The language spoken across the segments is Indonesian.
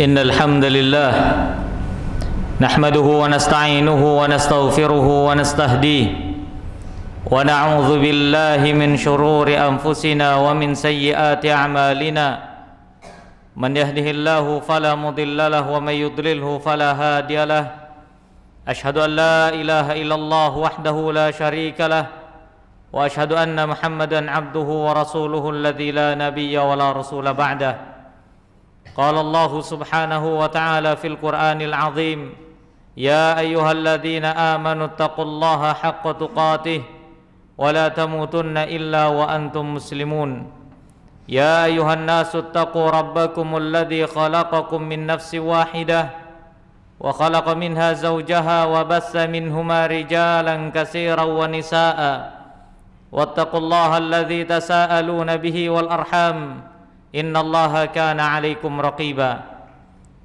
إن الحمد لله نحمده ونستعينه ونستغفره ونستهديه ونعوذ بالله من شرور أنفسنا ومن سيئات أعمالنا من يهده الله فلا مضل له ومن يضلله فلا هادي له أشهد أن لا إله إلا الله وحده لا شريك له وأشهد أن محمدا عبده ورسوله الذي لا نبي ولا رسول بعده قال الله سبحانه وتعالى في القرآن العظيم يا أيها الذين آمنوا اتقوا الله حق تقاته ولا تموتن إلا وأنتم مسلمون يا أيها الناس اتقوا ربكم الذي خلقكم من نفس واحدة وخلق منها زوجها وبث منهما رجالا كثيرا ونساء واتقوا الله الذي تساءلون به والأرحام إن الله كان عليكم رقيبا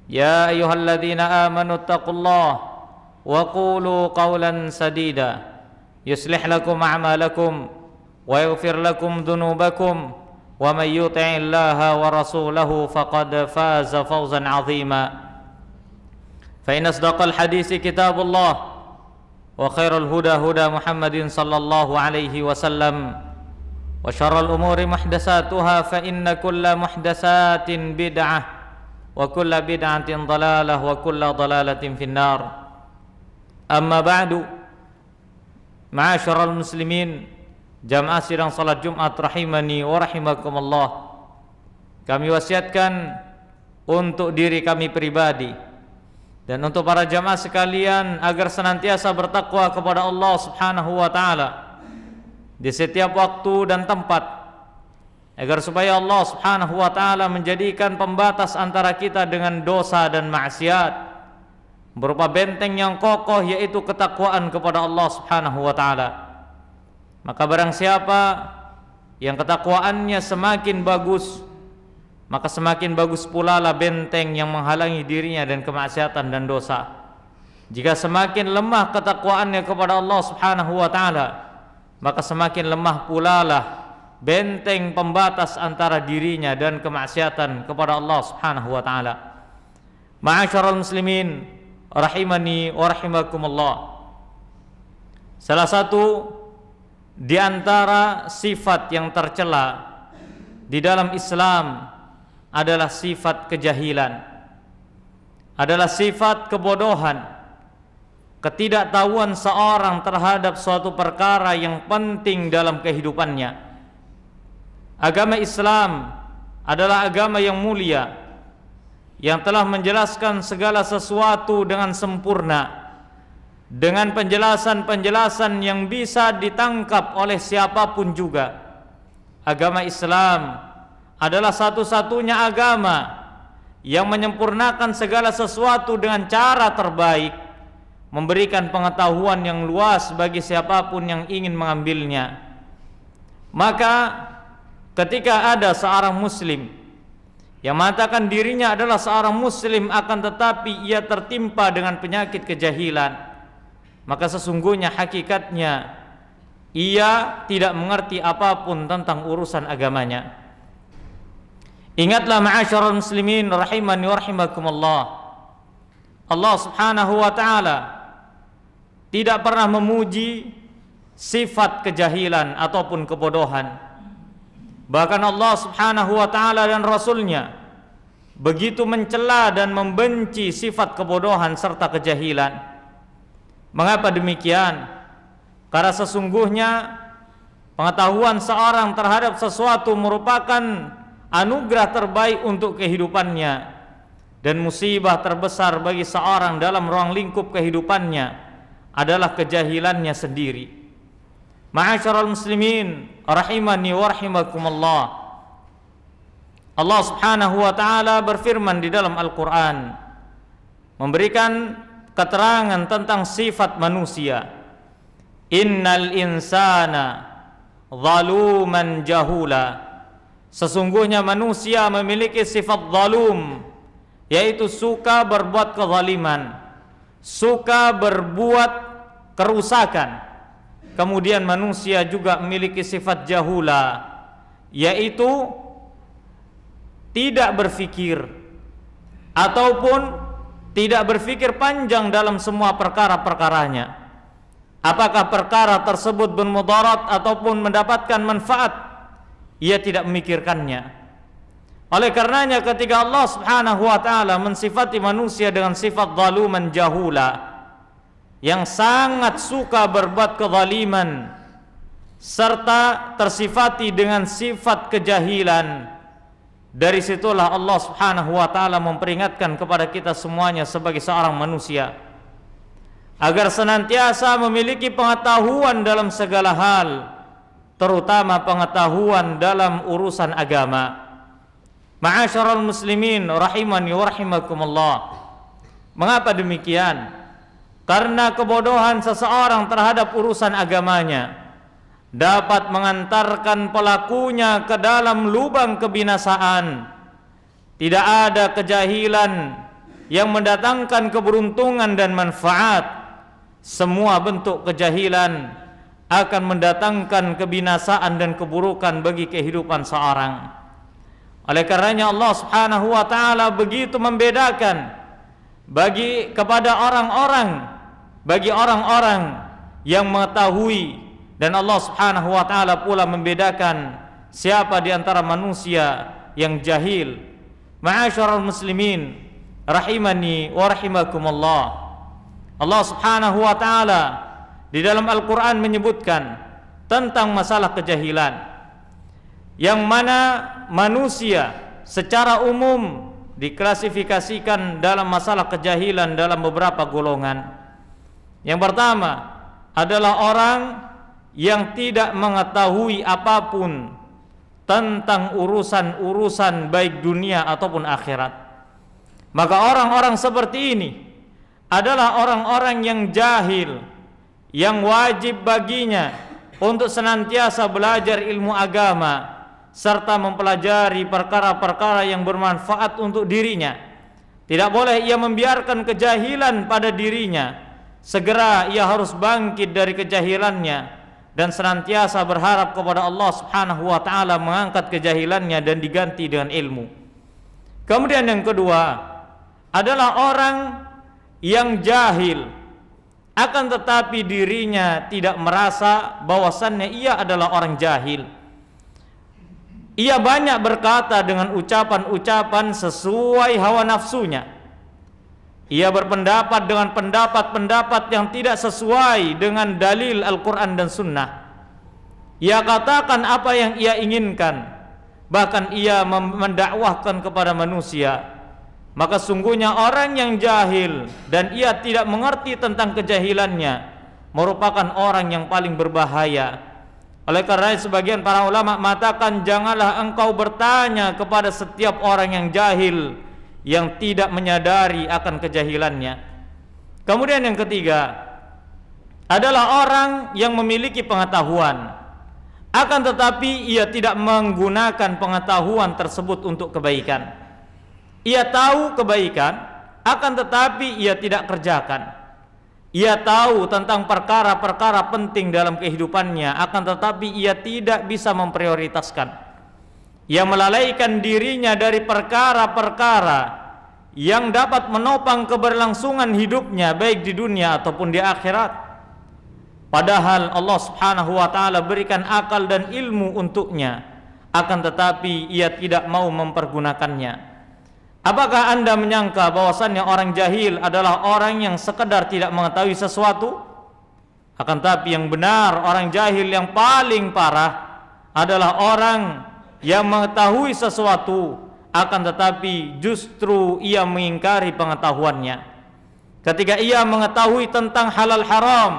يا أيها الذين آمنوا اتقوا الله وقولوا قولا سديدا يصلح لكم أعمالكم ويغفر لكم ذنوبكم ومن يطع الله ورسوله فقد فاز فوزا عظيما فإن أصدق الحديث كتاب الله وخير الهدى هدى محمد صلى الله عليه وسلم وشر الأمور محدثاتها فإن كل محدثات بدعة وكل بدعة ضلالة وكل ضلالة في النار أما بعد معاشر المسلمين jamaah sidang salat Jumat rahimani wa rahimakumullah, kami wasiatkan untuk diri kami pribadi dan untuk para jamaah sekalian agar senantiasa bertakwa kepada Allah Subhanahu wa taala di setiap waktu dan tempat, agar supaya Allah Subhanahu wa taala menjadikan pembatas antara kita dengan dosa dan maksiat berupa benteng yang kokoh, yaitu ketakwaan kepada Allah Subhanahu wa taala. Maka barang siapa yang ketakwaannya semakin bagus, maka semakin bagus pula lah benteng yang menghalangi dirinya dan kemaksiatan dan dosa. Jika semakin lemah ketakwaannya kepada Allah Subhanahu wa taala, maka semakin lemah pula lah benteng pembatas antara dirinya dan kemaksiatan kepada Allah Subhanahu wa taala. Ma'asyiral muslimin rahimani wa rahimakumullah, salah satu di antara sifat yang tercela di dalam Islam adalah sifat kejahilan, adalah sifat kebodohan, ketidaktahuan seorang terhadap suatu perkara yang penting dalam kehidupannya. Agama Islam adalah agama yang mulia, yang telah menjelaskan segala sesuatu dengan sempurna, dengan penjelasan-penjelasan yang bisa ditangkap oleh siapapun juga. Agama Islam adalah satu-satunya agama yang menyempurnakan segala sesuatu dengan cara terbaik, memberikan pengetahuan yang luas bagi siapapun yang ingin mengambilnya. Maka ketika ada seorang muslim yang mengatakan dirinya adalah seorang muslim, akan tetapi ia tertimpa dengan penyakit kejahilan, maka sesungguhnya hakikatnya ia tidak mengerti apapun tentang urusan agamanya. Ingatlah ma'asyiral muslimin rahimani wa rahimakumullah, Allah Subhanahu wa taala tidak pernah memuji sifat kejahilan ataupun kebodohan. Bahkan Allah Subhanahu wa taala dan Rasulnya begitu mencela dan membenci sifat kebodohan serta kejahilan. Mengapa demikian? Karena sesungguhnya pengetahuan seorang terhadap sesuatu merupakan anugerah terbaik untuk kehidupannya, dan musibah terbesar bagi seorang dalam ruang lingkup kehidupannya adalah kejahilannya sendiri. Ma'asyiral muslimin rahimani wa rahimakumullah, Allah Subhanahu wa taala berfirman di dalam Al-Qur'an, memberikan keterangan tentang sifat manusia. Innal insana zaluman jahula, sesungguhnya manusia memiliki sifat zalum, yaitu suka berbuat kezaliman, suka berbuat kerusakan. Kemudian manusia juga memiliki sifat jahula, yaitu tidak berfikir, ataupun tidak berfikir panjang dalam semua perkara-perkaranya. Apakah perkara tersebut bermudarat ataupun mendapatkan manfaat, ia tidak memikirkannya. Oleh karenanya ketika Allah Subhanahu wa taala mensifati manusia dengan sifat zaluman jahula, yang sangat suka berbuat kezaliman, serta tersifati dengan sifat kejahilan, dari situlah Allah Subhanahu wa taala memperingatkan kepada kita semuanya sebagai seorang manusia agar senantiasa memiliki pengetahuan dalam segala hal, terutama pengetahuan dalam urusan agama. Ma'asyiral muslimin rahimani wa rahimakumullah. Mengapa demikian? Karena kebodohan seseorang terhadap urusan agamanya dapat mengantarkan pelakunya ke dalam lubang kebinasaan. Tidak ada kejahilan yang mendatangkan keberuntungan dan manfaat. Semua bentuk kejahilan akan mendatangkan kebinasaan dan keburukan bagi kehidupan seorang. Oleh karenanya Allah Subhanahu wa taala begitu membedakan bagi orang-orang yang mengetahui, dan Allah Subhanahu wa taala pula membedakan siapa di antara manusia yang jahil. Ma'asyiral muslimin rahimani wa rahimakumullah. Allah Subhanahu wa taala di dalam Al-Qur'an menyebutkan tentang masalah kejahilan, yang mana manusia secara umum diklasifikasikan dalam masalah kejahilan dalam beberapa golongan. Yang pertama adalah orang yang tidak mengetahui apapun tentang urusan-urusan baik dunia ataupun akhirat. Maka orang-orang seperti ini adalah orang-orang yang jahil, yang wajib baginya untuk senantiasa belajar ilmu agama serta mempelajari perkara-perkara yang bermanfaat untuk dirinya. Tidak boleh ia membiarkan kejahilan pada dirinya. Segera ia harus bangkit dari kejahilannya dan senantiasa berharap kepada Allah Subhanahu wa taala mengangkat kejahilannya dan diganti dengan ilmu. Kemudian yang kedua adalah orang yang jahil, akan tetapi dirinya tidak merasa bahwasannya ia adalah orang jahil. Ia banyak berkata dengan ucapan-ucapan sesuai hawa nafsunya. Ia berpendapat dengan pendapat-pendapat yang tidak sesuai dengan dalil Al-Quran dan Sunnah. Ia katakan apa yang ia inginkan, bahkan ia mendakwahkan kepada manusia. Maka sungguhnya orang yang jahil dan ia tidak mengerti tentang kejahilannya merupakan orang yang paling berbahaya. Oleh karena sebagian para ulama mengatakan, janganlah engkau bertanya kepada setiap orang yang jahil, yang tidak menyadari akan kejahilannya. Kemudian yang ketiga adalah orang yang memiliki pengetahuan, akan tetapi ia tidak menggunakan pengetahuan tersebut untuk kebaikan. Ia tahu kebaikan, akan tetapi ia tidak kerjakan. Ia tahu tentang perkara-perkara penting dalam kehidupannya, akan tetapi ia tidak bisa memprioritaskan. Ia melalaikan dirinya dari perkara-perkara yang dapat menopang keberlangsungan hidupnya baik di dunia ataupun di akhirat. Padahal Allah Subhanahu wa taala berikan akal dan ilmu untuknya, akan tetapi ia tidak mau mempergunakannya. Apakah Anda menyangka bahwasannya orang jahil adalah orang yang sekedar tidak mengetahui sesuatu? Akan tetapi yang benar, orang jahil yang paling parah adalah orang yang mengetahui sesuatu, akan tetapi justru ia mengingkari pengetahuannya. Ketika ia mengetahui tentang halal haram,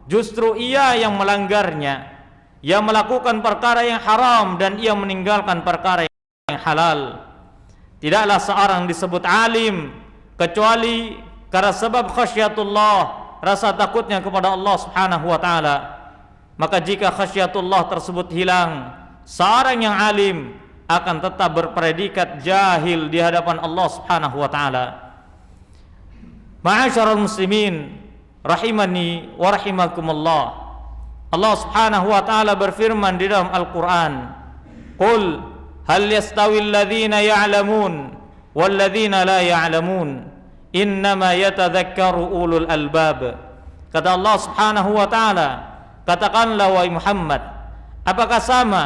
justru ia yang melanggarnya. Ia melakukan perkara yang haram dan ia meninggalkan perkara yang halal. Tidaklah seorang disebut alim kecuali karena sebab khasyatullah, rasa takutnya kepada Allah Subhanahu wa taala. Maka jika khasyatullah tersebut hilang, seorang yang alim akan tetap berpredikat jahil di hadapan Allah Subhanahu wa taala. Ma'asyiral muslimin rahimani wa rahimakumullah. Allah Subhanahu wa taala berfirman di dalam Al-Qur'an, "Qul hal yastawi alladhina ya'lamun walladzina la ya'lamun innama yatadzakkaru ulul albab. Kata Allah Subhanahu wa taala, katakanlah wahai Muhammad, apakah sama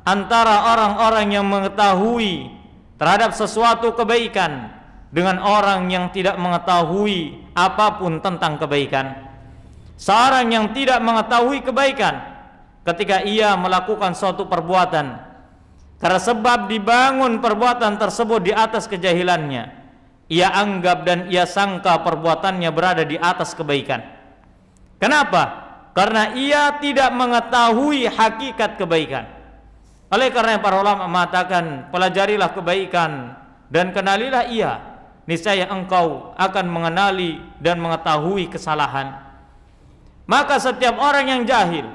antara orang-orang yang mengetahui terhadap sesuatu kebaikan dengan orang yang tidak mengetahui apapun tentang kebaikan? Seorang yang tidak mengetahui kebaikan, ketika ia melakukan suatu perbuatan karena sebab dibangun perbuatan tersebut di atas kejahilannya, ia anggap dan ia sangka perbuatannya berada di atas kebaikan. Kenapa? Karena ia tidak mengetahui hakikat kebaikan. Oleh karena para ulama mengatakan, pelajarilah kebaikan dan kenalilah ia, niscaya engkau akan mengenali dan mengetahui kesalahan. Maka setiap orang yang jahil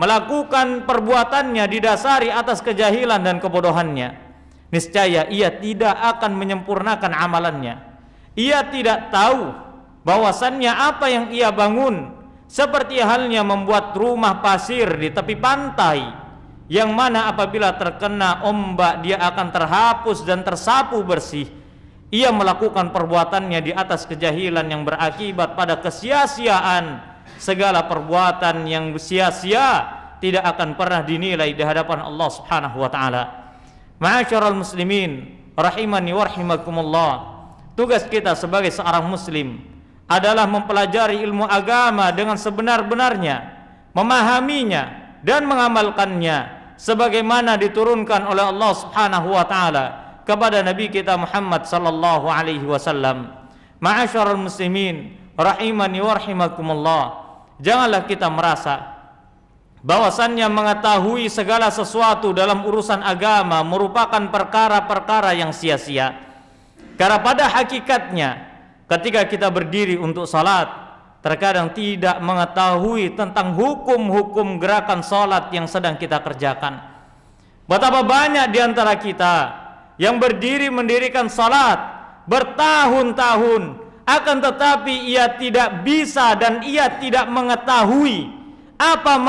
melakukan perbuatannya didasari atas kejahilan dan kebodohannya, niscaya ia tidak akan menyempurnakan amalannya. Ia tidak tahu bahwasannya apa yang ia bangun, seperti halnya membuat rumah pasir di tepi pantai, yang mana apabila terkena ombak dia akan terhapus dan tersapu bersih. Ia melakukan perbuatannya di atas kejahilan yang berakibat pada kesia-siaan. Segala perbuatan yang sia-sia tidak akan pernah dinilai di hadapan Allah Subhanahu wa taala. Ma'asyiral muslimin rahimani wa rahimakumullah. Tugas kita sebagai seorang muslim adalah mempelajari ilmu agama dengan sebenar-benarnya, memahaminya dan mengamalkannya sebagaimana diturunkan oleh Allah Subhanahu wa taala kepada Nabi kita Muhammad sallallahu alaihi wasallam. Ma'asyiral muslimin rahimani wa rahimakumullah. Janganlah kita merasa bahwasannya mengetahui segala sesuatu dalam urusan agama merupakan perkara-perkara yang sia-sia. Karena pada hakikatnya ketika kita berdiri untuk salat, terkadang tidak mengetahui tentang hukum-hukum gerakan salat yang sedang kita kerjakan. Betapa banyak di antara kita yang berdiri mendirikan salat bertahun-tahun, akan tetapi ia tidak bisa dan ia tidak mengetahui apa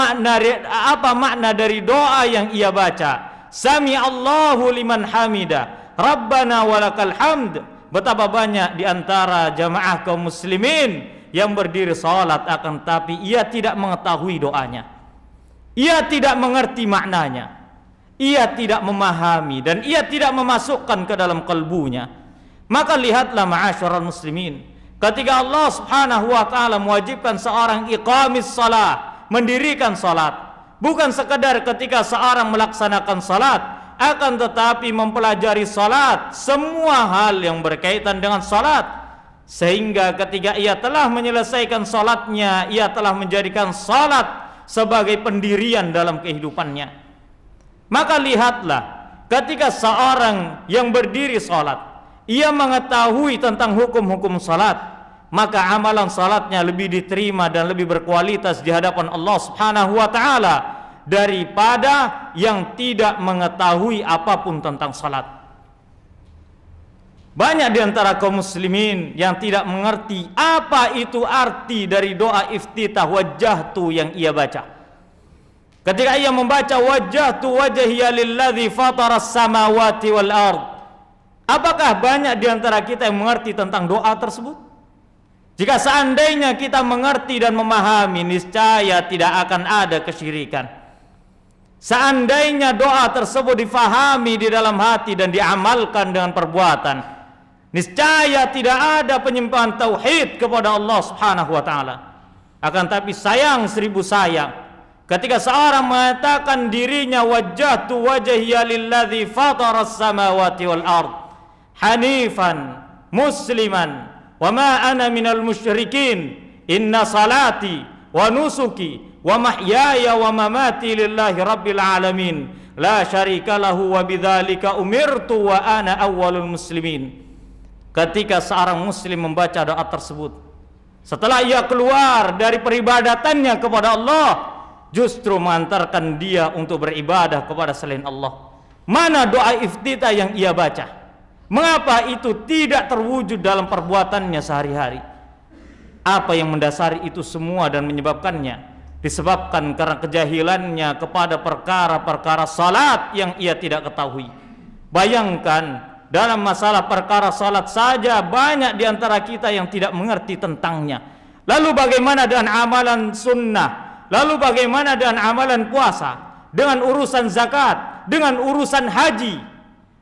makna dari doa yang ia baca. Sami Allahu liman hamida, Rabbana walakal hamd. Betapa banyak di antara jamaah kaum muslimin yang berdiri salat akan tapi ia tidak mengetahui doanya. Ia tidak mengerti maknanya. Ia tidak memahami dan ia tidak memasukkan ke dalam kalbunya. Maka lihatlah ma'asyiral muslimin, ketika Allah Subhanahu wa taala mewajibkan seorang iqamis salat, mendirikan salat, bukan sekadar ketika seorang melaksanakan salat, akan tetapi mempelajari salat, semua hal yang berkaitan dengan salat, sehingga ketika ia telah menyelesaikan salatnya, ia telah menjadikan salat sebagai pendirian dalam kehidupannya. Maka lihatlah, ketika seorang yang berdiri salat, ia mengetahui tentang hukum-hukum salat, maka amalan salatnya lebih diterima dan lebih berkualitas di hadapan Allah Subhanahu wa taala daripada yang tidak mengetahui apapun tentang salat. Banyak di antara kaum muslimin yang tidak mengerti apa itu arti dari doa iftitah wajjahtu yang ia baca. Ketika ia membaca wajjahtu wajhiya lilladzi fataras samawati wal ard, apakah banyak di antara kita yang mengerti tentang doa tersebut? Jika seandainya kita mengerti dan memahami, niscaya tidak akan ada kesyirikan. Seandainya doa tersebut difahami di dalam hati dan diamalkan dengan perbuatan, niscaya tidak ada penyimpangan tauhid kepada Allah Subhanahu wa taala. Akan tapi sayang seribu sayang, ketika seorang mengatakan dirinya wajjahtu wajhiya lilladzi fataras samawati wal ard hanifan musliman wa ma ana minal musyrikin inna salati wa nusuki wa mahyaya wa mamati lillahi rabbil alamin la syarika lahu wa bidzalika umirtu wa ana awwalul muslimin. Ketika seorang muslim membaca doa tersebut, setelah ia keluar dari peribadatannya kepada Allah, justru mengantarkan dia untuk beribadah kepada selain Allah. Mana doa iftitah yang ia baca? Mengapa itu tidak terwujud dalam perbuatannya sehari-hari? Apa yang mendasari itu semua dan menyebabkannya? Disebabkan karena kejahilannya kepada perkara-perkara salat yang ia tidak ketahui. Bayangkan dalam masalah perkara salat saja banyak di antara kita yang tidak mengerti tentangnya. Lalu bagaimana dengan amalan sunnah? Lalu bagaimana dengan amalan puasa? Dengan urusan zakat, dengan urusan haji?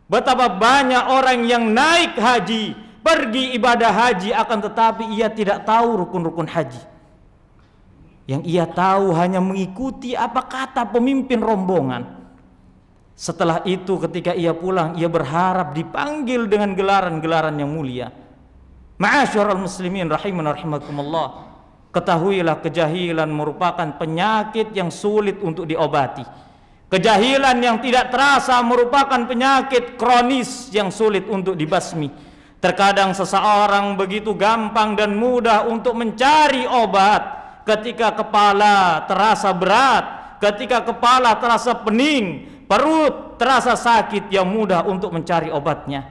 Betapa banyak orang yang naik haji, pergi ibadah haji, akan tetapi ia tidak tahu rukun-rukun haji. Yang ia tahu hanya mengikuti apa kata pemimpin rombongan. Setelah itu ketika ia pulang, ia berharap dipanggil dengan gelaran-gelaran yang mulia. Ma'asyiral muslimin rahiman rahimakumullah. Ketahuilah kejahilan merupakan penyakit yang sulit untuk diobati. Kejahilan yang tidak terasa merupakan penyakit kronis yang sulit untuk dibasmi. Terkadang seseorang begitu gampang dan mudah untuk mencari obat ketika kepala terasa berat, ketika kepala terasa pening, perut terasa sakit, yang mudah untuk mencari obatnya.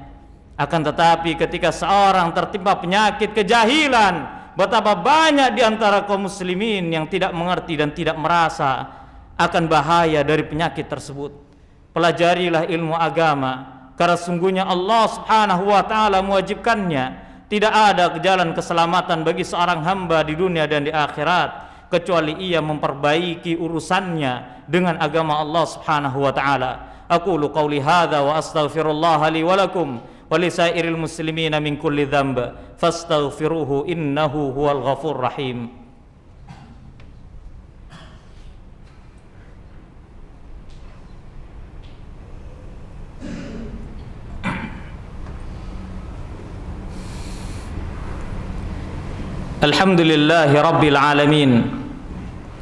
Akan tetapi ketika seorang tertimpa penyakit kejahilan, betapa banyak di antara kaum muslimin yang tidak mengerti dan tidak merasa akan bahaya dari penyakit tersebut. Pelajarilah ilmu agama, karena sungguhnya Allah Subhanahu wa taala mewajibkannya. Tidak ada jalan keselamatan bagi seorang hamba di dunia dan di akhirat kecuali ia memperbaiki urusannya dengan agama Allah Subhanahu wa taala. Aqulu qauli hadza wa astaghfirullah li wa lakum wa lisairil muslimina min kulli dzamb fastaghfiruhu innahu huwal ghafurur rahim. Alhamdulillahi rabbil alamin,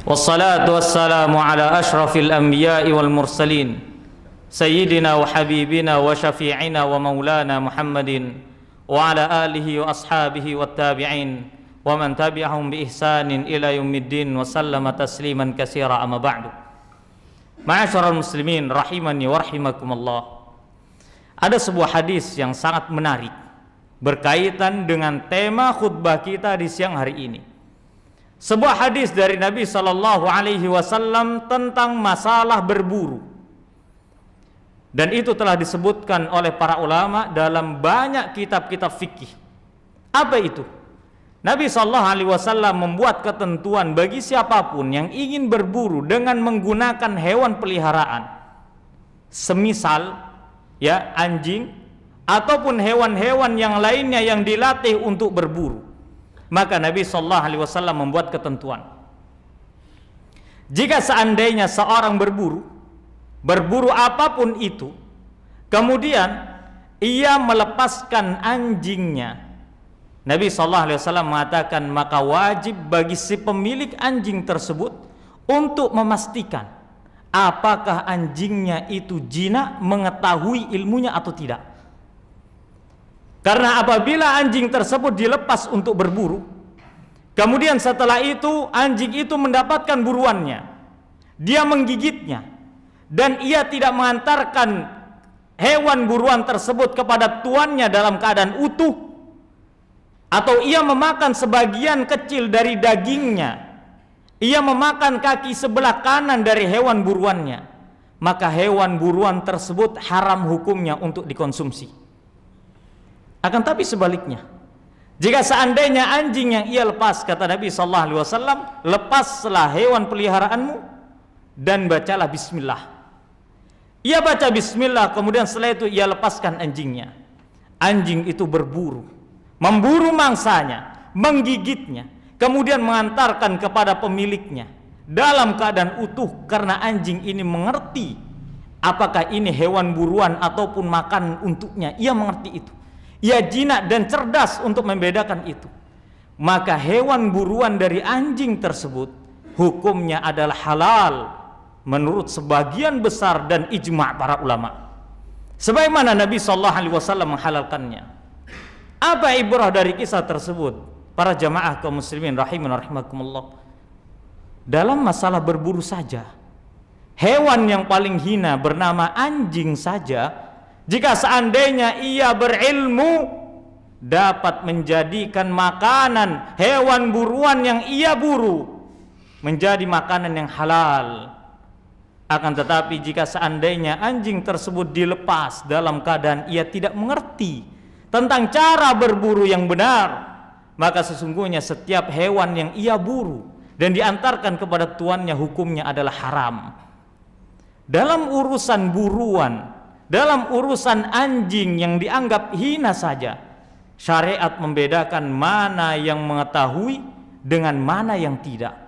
wassalatu wassalamu ala ashrafil anbiya'i wal mursalin, sayyidina wa habibina wa syafi'ina wa maulana Muhammadin wa ala alihi wa ashabihi wa tabi'in wa man tabi'ahum bi ihsanin ila yaumiddin wa sallama tasliman katsira, amma ba'du. Ma'asyiral muslimin rahimani wa rahimakumullah. Ada sebuah hadis yang sangat menarik berkaitan dengan tema khutbah kita di siang hari ini. Sebuah hadis dari Nabi sallallahu alaihi wasallam tentang masalah berburu. Dan itu telah disebutkan oleh para ulama dalam banyak kitab-kitab fikih. Apa itu? Nabi sallallahu alaihi wasallam membuat ketentuan bagi siapapun yang ingin berburu dengan menggunakan hewan peliharaan. Semisal ya anjing ataupun hewan-hewan yang lainnya yang dilatih untuk berburu, maka Nabi sallallahu alaihi wasallam membuat ketentuan. Jika seandainya seorang berburu apapun itu, kemudian ia melepaskan anjingnya, Nabi sallallahu alaihi wasallam mengatakan maka wajib bagi si pemilik anjing tersebut untuk memastikan apakah anjingnya itu jinak, mengetahui ilmunya atau tidak. Karena apabila anjing tersebut dilepas untuk berburu, kemudian setelah itu anjing itu mendapatkan buruannya, dia menggigitnya, dan ia tidak mengantarkan hewan buruan tersebut kepada tuannya dalam keadaan utuh, atau ia memakan sebagian kecil dari dagingnya, ia memakan kaki sebelah kanan dari hewan buruannya, maka hewan buruan tersebut haram hukumnya untuk dikonsumsi. Akan tapi sebaliknya, jika seandainya anjing yang ia lepas, kata Nabi sallallahu alaihi wasallam, lepaslah hewan peliharaanmu dan bacalah bismillah. Ia baca bismillah, kemudian setelah itu ia lepaskan anjingnya. Anjing itu berburu, memburu mangsanya, menggigitnya, kemudian mengantarkan kepada pemiliknya dalam keadaan utuh, karena anjing ini mengerti apakah ini hewan buruan ataupun makan untuknya. Ia mengerti itu. Ia jinak dan cerdas untuk membedakan itu. Maka hewan buruan dari anjing tersebut hukumnya adalah halal menurut sebagian besar dan ijma' para ulama. Sebagaimana Nabi sallallahu alaihi wasallam menghalalkannya. Apa ibrah dari kisah tersebut? Para jamaah kaum muslimin rahimin rahimakumullah. Dalam masalah berburu saja, hewan yang paling hina bernama anjing saja, jika seandainya ia berilmu, dapat menjadikan makanan hewan buruan yang ia buru menjadi makanan yang halal. Akan tetapi jika seandainya anjing tersebut dilepas dalam keadaan ia tidak mengerti tentang cara berburu yang benar, maka sesungguhnya setiap hewan yang ia buru dan diantarkan kepada tuannya hukumnya adalah haram. Dalam urusan buruan, dalam urusan anjing yang dianggap hina saja, syariat membedakan mana yang mengetahui dengan mana yang tidak.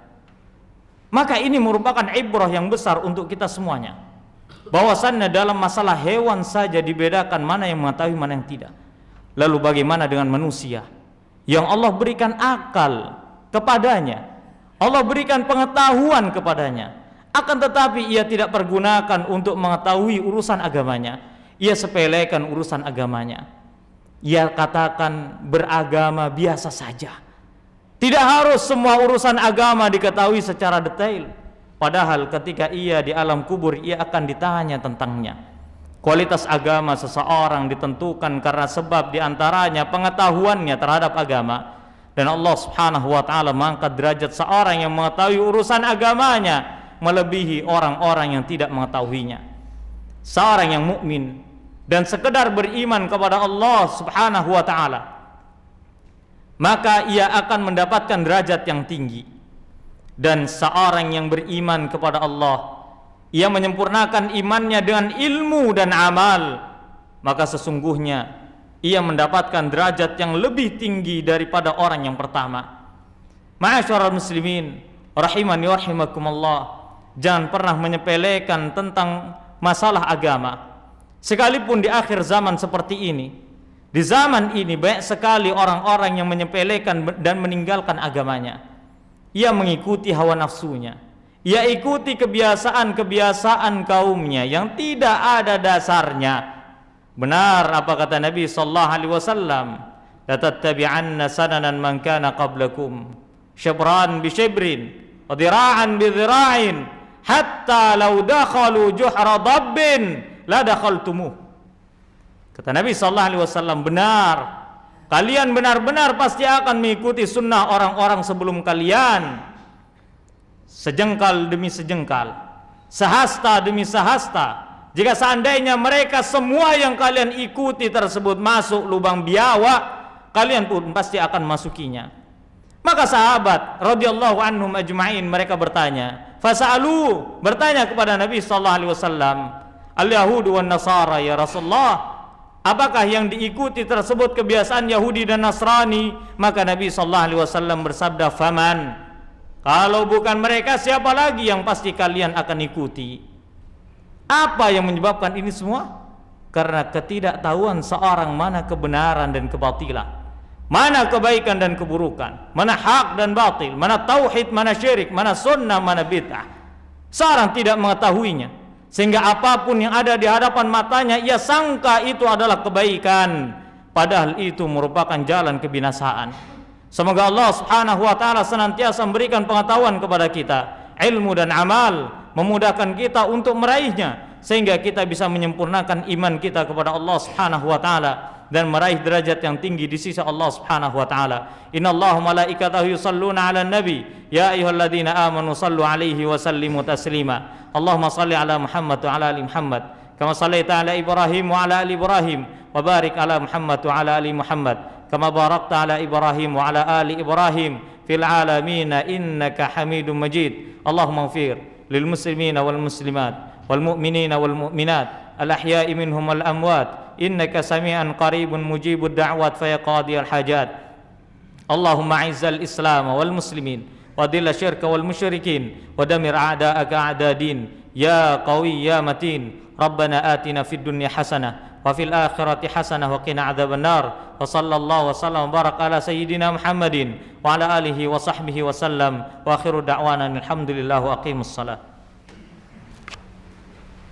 Maka ini merupakan ibrah yang besar untuk kita semuanya, bahwasannya dalam masalah hewan saja dibedakan mana yang mengetahui mana yang tidak. Lalu bagaimana dengan manusia yang Allah berikan akal kepadanya, Allah berikan pengetahuan kepadanya, akan tetapi ia tidak pergunakan untuk mengetahui urusan agamanya. Ia sepelekan urusan agamanya, ia katakan beragama biasa saja. Tidak harus semua urusan agama diketahui secara detail. Padahal ketika ia di alam kubur ia akan ditanya tentangnya. Kualitas agama seseorang ditentukan karena sebab diantaranya pengetahuannya terhadap agama. Dan Allah subhanahu wa ta'ala mengangkat derajat seorang yang mengetahui urusan agamanya melebihi orang-orang yang tidak mengetahuinya. Seorang yang mukmin dan sekedar beriman kepada Allah subhanahu wa ta'ala, maka ia akan mendapatkan derajat yang tinggi. Dan seorang yang beriman kepada Allah, ia menyempurnakan imannya dengan ilmu dan amal, maka sesungguhnya ia mendapatkan derajat yang lebih tinggi daripada orang yang pertama. Ma'asyiral muslimin rahimani wa rahimakumullah, jangan pernah menyepelekan tentang masalah agama. Sekalipun di akhir zaman seperti ini, di zaman ini banyak sekali orang-orang yang menyepelekan dan meninggalkan agamanya. Ia mengikuti hawa nafsunya, ia ikuti kebiasaan-kebiasaan kaumnya yang tidak ada dasarnya. Benar apa kata Nabi sallallahu alaihi wasallam, la tattabi'anna sananan man kana qablakum syibran bi syibrin wa dhira'an bi dhira'in hatta law dakhalu juhra dabbin la dakhaltumuh. Kata Nabi sallallahu alaihi wasallam, benar, kalian benar-benar pasti akan mengikuti sunnah orang-orang sebelum kalian, sejengkal demi sejengkal, sehasta demi sehasta. Jika seandainya mereka semua yang kalian ikuti tersebut masuk lubang biawak, kalian pun pasti akan masukinya. Maka sahabat radhiyallahu anhum ajma'in mereka bertanya, fasalu, bertanya kepada Nabi sallallahu alaihi wasallam, al-yahudu wan nasara ya Rasulullah, apakah yang diikuti tersebut kebiasaan Yahudi dan Nasrani? Maka Nabi sallallahu alaihi wasallam bersabda, faman, kalau bukan mereka siapa lagi yang pasti kalian akan ikuti? Apa yang menyebabkan ini semua? Karena ketidaktahuan seorang mana kebenaran dan kebatilan, mana kebaikan dan keburukan, mana hak dan batil, mana tauhid, mana syirik, mana sunnah, mana bid'ah. Seorang tidak mengetahuinya, sehingga apapun yang ada di hadapan matanya ia sangka itu adalah kebaikan, padahal itu merupakan jalan kebinasaan. Semoga Allah subhanahu wa ta'ala senantiasa memberikan pengetahuan kepada kita, ilmu dan amal, memudahkan kita untuk meraihnya, sehingga kita bisa menyempurnakan iman kita kepada Allah subhanahu wa ta'ala dan meraih derajat yang tinggi di sisi Allah subhanahu wa ta'ala. Innallaha malaikatahu yusalluna ala nabi ya ayyuhalladzina amanu sallu alaihi wa sallimu taslima. Allahumma salli ala Muhammad wa ala ali Muhammad kama sallaita ala Ibrahim wa ala ali Ibrahim wa barik ala Muhammad wa ala ali Muhammad kama barakta ala Ibrahim wa ala ali Ibrahim fil alamin innaka Hamidum Majid. Allahumma ighfir lil muslimina wal muslimat wal mu'minina wal mu'minat al ahya'i minhum wal amwat innaka sami'an qaribun mujibud da'wat fa ya qadiyal hajat. Allahumma izzal islam wal muslimin wa dhilla syirka wal musyrikin wa damir a'da'aka a'da din ya qawi ya matin. Rabbana atina fid dunya hasanah wa fil akhirati hasanah wa qina adzaban nar. Wa sallallahu wa sallam wa baraka ala sayyidina Muhammadin wa ala alihi wa sahbihi wa sallam wa akhiru da'wana alhamdulillah wa aqimus salat.